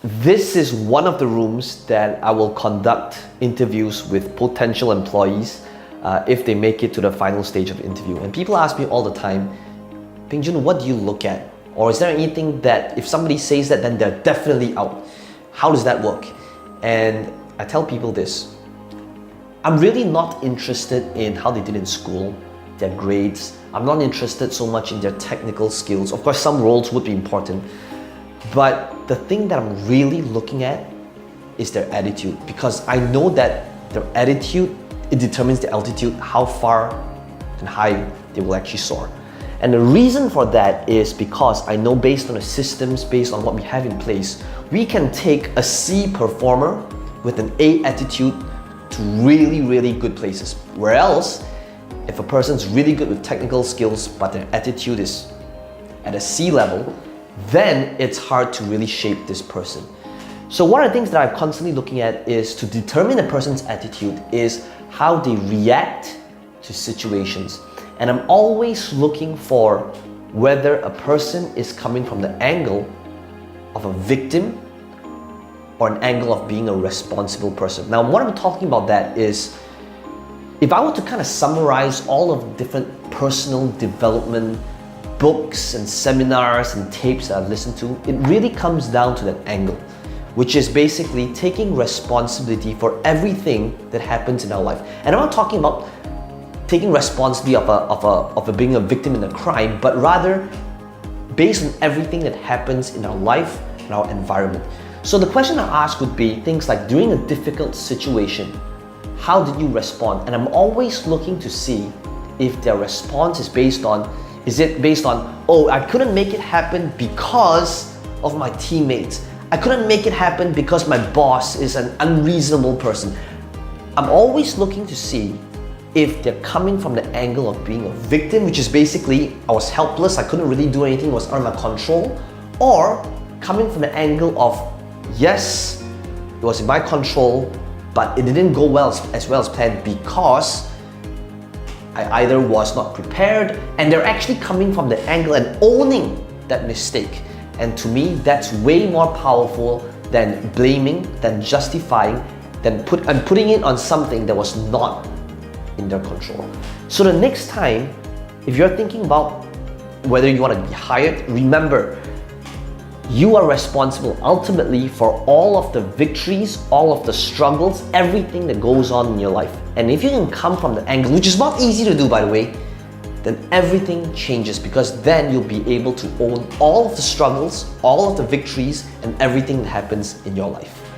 This is one of the rooms that I will conduct interviews with potential employees if they make it to the final stage of interview. And people ask me all the time, Pingjun, what do you look at? Or is there anything that if somebody says that, then they're definitely out? How does that work? And I tell people this, I'm really not interested in how they did in school, their grades. I'm not interested so much in their technical skills. Of course, some roles would be important, but the thing that I'm really looking at is their attitude, because I know that their attitude, it determines the altitude, how far and high they will actually soar. And the reason for that is because I know based on the systems, based on what we have in place, we can take a C performer with an A attitude to really, really good places. Whereas, if a person's really good with technical skills, but their attitude is at a C level, then it's hard to really shape this person. So one of the things that I'm constantly looking at is to determine a person's attitude is how they react to situations. And I'm always looking for whether a person is coming from the angle of a victim or an angle of being a responsible person. Now, what I'm talking about that is, if I were to kind of summarize all of the different personal development books and seminars and tapes that I've listened to, it really comes down to that angle, which is basically taking responsibility for everything that happens in our life. And I'm not talking about taking responsibility of being a victim in a crime, but rather based on everything that happens in our life and our environment. So the question I ask would be things like, during a difficult situation, how did you respond? And I'm always looking to see if their response is based on, oh, I couldn't make it happen because of my teammates. I couldn't make it happen because my boss is an unreasonable person. I'm always looking to see if they're coming from the angle of being a victim, which is basically, I was helpless, I couldn't really do anything, it was under my control, or coming from the angle of, yes, it was in my control, but it didn't go as well as planned because I either was not prepared, and they're actually coming from the angle and owning that mistake. And to me, that's way more powerful than blaming, than justifying, than putting it on something that was not in their control. So the next time, if you're thinking about whether you want to be hired, remember, you are responsible ultimately for all of the victories, all of the struggles, everything that goes on in your life. And if you can come from the angle, which is not easy to do, by the way, then everything changes, because then you'll be able to own all of the struggles, all of the victories, and everything that happens in your life.